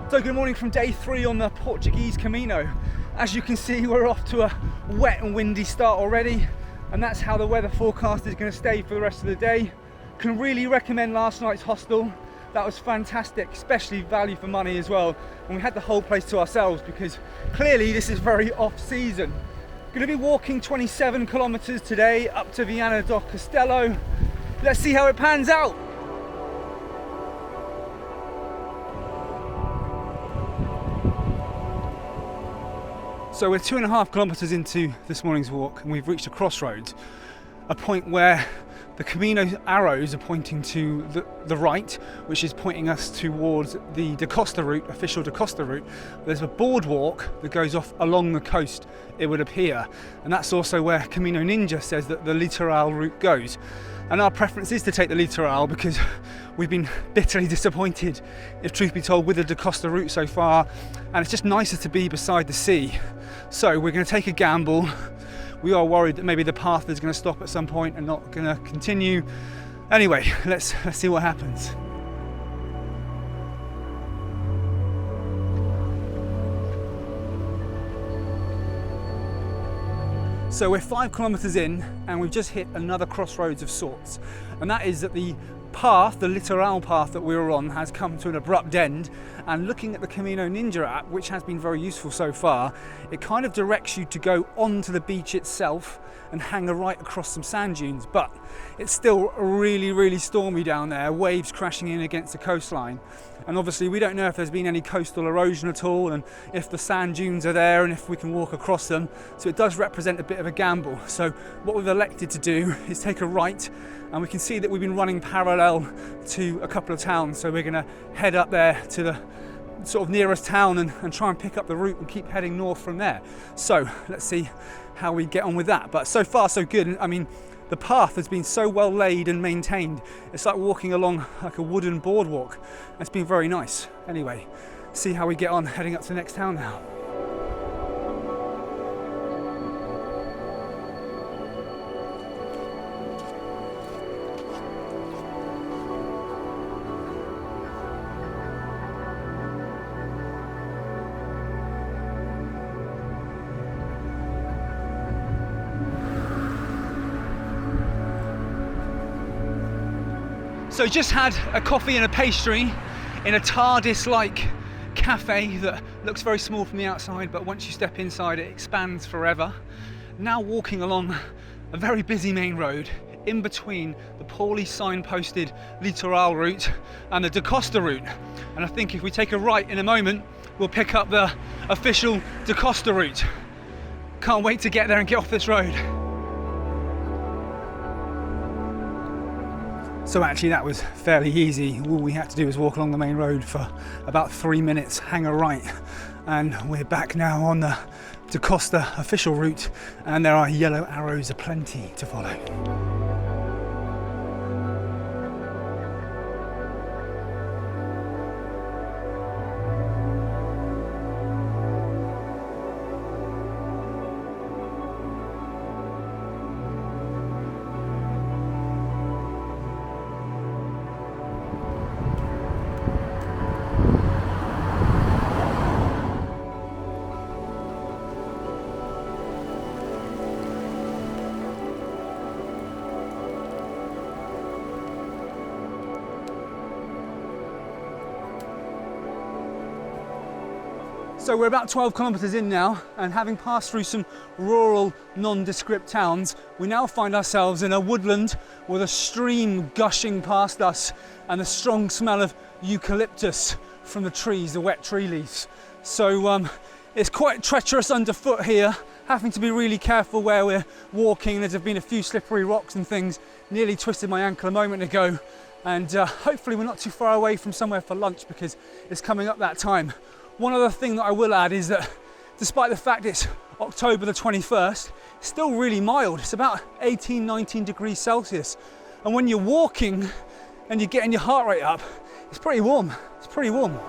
So good morning from day 3 on the Portuguese Camino. As you can see, we're off to a wet and windy start already, and that's how the weather forecast is going to stay for the rest of the day. Can really recommend last night's hostel. That was fantastic, especially value for money as well. And we had the whole place to ourselves because clearly this is very off season. Going to be walking 27 kilometers today up to Camino de Compostela. Let's see how it pans out. So we're 2.5 kilometers into this morning's walk and we've reached a crossroads, a point where the Camino arrows are pointing to the right, which is pointing us towards the Da Costa route, official Da Costa route. There's a boardwalk that goes off along the coast, it would appear, and that's also where Camino Ninja says that the Litoral route goes. And our preference is to take the Litoral because we've been bitterly disappointed, if truth be told, with the Da Costa route so far, and it's just nicer to be beside the sea. So we're going to take a gamble. We are worried that maybe the path is going to stop at some point and not going to continue. Anyway, let's see what happens. So we're 5 kilometers in and we've just hit another crossroads of sorts, and that is that the path, the Litoral path that we were on, has come to an abrupt end. And looking at the Camino Ninja app, which has been very useful so far, it kind of directs you to go onto the beach itself and hang a right across some sand dunes, but it's still really stormy down there, waves crashing in against the coastline, and obviously we don't know if there's been any coastal erosion at all and if the sand dunes are there and if we can walk across them, so it does represent a bit of a gamble. So what we've elected to do is take a right, and we can see that we've been running parallel to a couple of towns, so we're going to head up there to the sort of nearest town and try and pick up the route and keep heading north from there. So let's see how we get on with that. But so far so good. I mean, the path has been so well laid and maintained. It's like walking along like a wooden boardwalk. It's been very nice. Anyway, see how we get on heading up to the next town now. So just had a coffee and a pastry in a TARDIS-like cafe that looks very small from the outside, but once you step inside it expands forever. Now walking along a very busy main road in between the poorly signposted Litoral route and the Da Costa route. And I think if we take a right in a moment, we'll pick up the official Da Costa route. Can't wait to get there and get off this road. So actually that was fairly easy. All we had to do was walk along the main road for about 3 minutes, hang a right, and we're back now on the Da Costa official route, and there are yellow arrows aplenty to follow. So we're about 12 kilometers in now, and having passed through some rural, nondescript towns, we now find ourselves in a woodland with a stream gushing past us and the strong smell of eucalyptus from the trees, the wet tree leaves. So it's quite treacherous underfoot here, having to be really careful where we're walking. There's been a few slippery rocks and things. Nearly twisted my ankle a moment ago, and hopefully we're not too far away from somewhere for lunch because it's coming up that time. One other thing that I will add is that despite the fact it's October the 21st, it's still really mild. It's about 18, 19 degrees Celsius. And when you're walking and you're getting your heart rate up, it's pretty warm. It's pretty warm.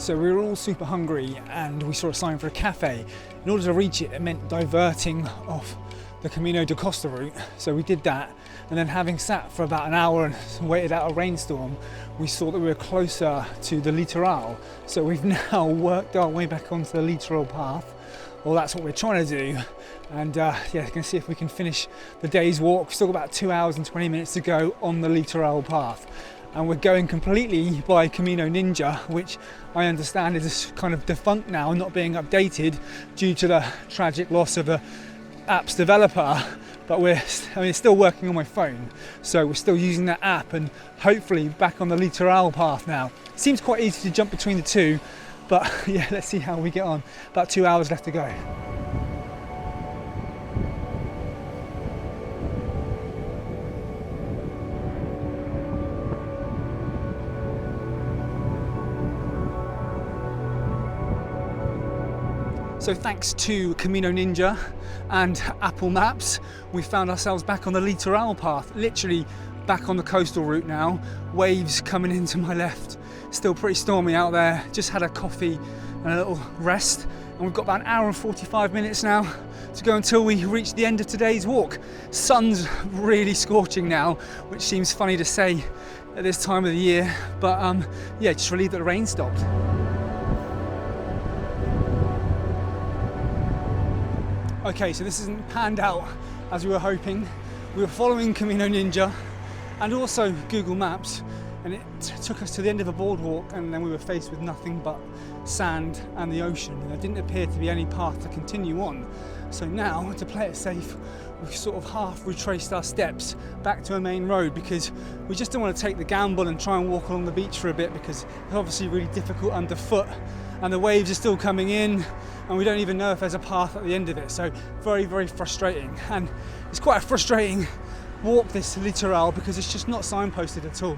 So we were all super hungry and we saw a sign for a cafe. In order to reach it, it meant diverting off the Camino de Costa route. So we did that, and then having sat for about an hour and waited out a rainstorm, we saw that we were closer to the Litoral. So we've now worked our way back onto the Litoral path. Well, that's what we're trying to do. And yeah, we're gonna see if we can finish the day's walk. We've still got about 2 hours and 20 minutes to go on the Litoral path. And we're going completely by Camino Ninja, which I understand is kind of defunct now, not being updated due to the tragic loss of the app's developer. But it's still working on my phone, so we're still using that app and hopefully back on the Litoral path now. It seems quite easy to jump between the two, but yeah, let's see how we get on. About 2 hours left to go. So thanks to Camino Ninja and Apple Maps, we found ourselves back on the Litoral path, literally back on the coastal route now. Waves coming into my left, still pretty stormy out there. Just had a coffee and a little rest, and we've got about an hour and 45 minutes now to go until we reach the end of today's walk. Sun's really scorching now, which seems funny to say at this time of the year, but yeah, just relieved that the rain stopped. Okay, so this isn't panned out as we were hoping. We were following Camino Ninja and also Google Maps, and it took us to the end of a boardwalk, and then we were faced with nothing but sand and the ocean, and there didn't appear to be any path to continue on. So now, to play it safe, we've sort of half retraced our steps back to a main road, because we just don't want to take the gamble and try and walk along the beach for a bit, because it's obviously really difficult underfoot and the waves are still coming in, and we don't even know if there's a path at the end of it. So very, very frustrating. And it's quite a frustrating walk, this Litoral, because it's just not signposted at all.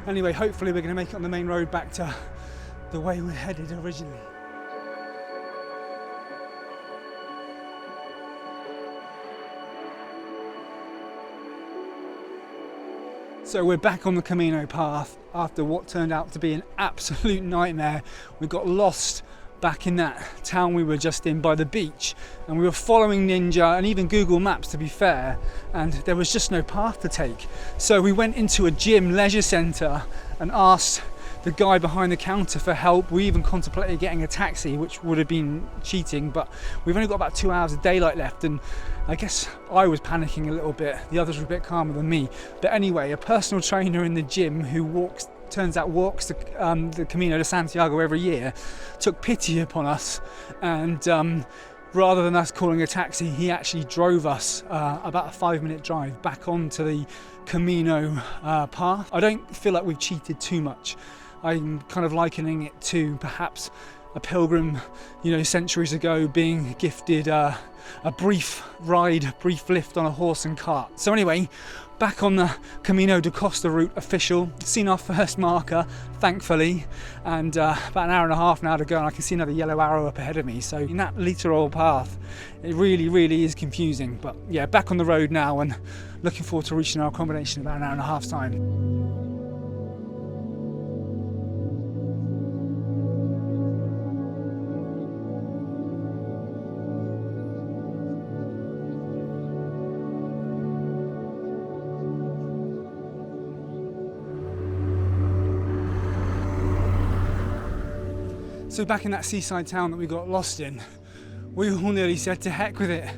Anyway, hopefully we're going to make it on the main road back to the way we headed originally. So we're back on the Camino path after what turned out to be an absolute nightmare. We got lost back in that town we were just in by the beach, and we were following Ninja and even Google Maps, to be fair, and there was just no path to take. So we went into a gym leisure centre and asked the guy behind the counter for help. We even contemplated getting a taxi, which would have been cheating, but we've only got about 2 hours of daylight left, and I guess I was panicking a little bit. The others were a bit calmer than me. But anyway, a personal trainer in the gym who walks the Camino de Santiago every year took pity upon us, and rather than us calling a taxi, he actually drove us about a 5-minute drive back onto the Camino path. I don't feel like we've cheated too much. I'm kind of likening it to perhaps a pilgrim, centuries ago being gifted a brief lift on a horse and cart. So anyway, back on the Camino de Costa route official, seen our first marker, thankfully, and about an hour and a half now to go, and I can see another yellow arrow up ahead of me. So in that Litoral path, it really, really is confusing. But yeah, back on the road now and looking forward to reaching our accommodation in about an hour and a half's time. So back in that seaside town that we got lost in, we all nearly said to heck with it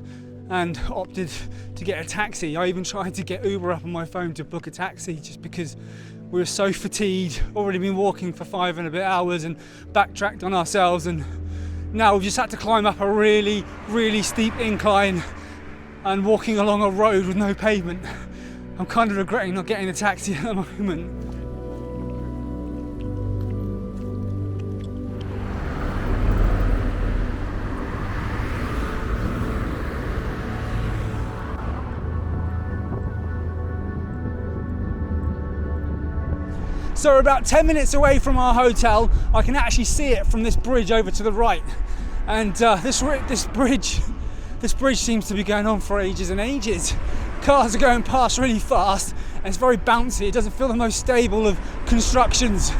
and opted to get a taxi. I even tried to get Uber up on my phone to book a taxi, just because we were so fatigued, already been walking for 5 and a bit hours and backtracked on ourselves, and now we've just had to climb up a really, really steep incline and walking along a road with no pavement. I'm kind of regretting not getting the taxi at the moment. So we're about 10 minutes away from our hotel. I can actually see it from this bridge over to the right. And this bridge seems to be going on for ages and ages. Cars are going past really fast, and it's very bouncy. It doesn't feel the most stable of constructions.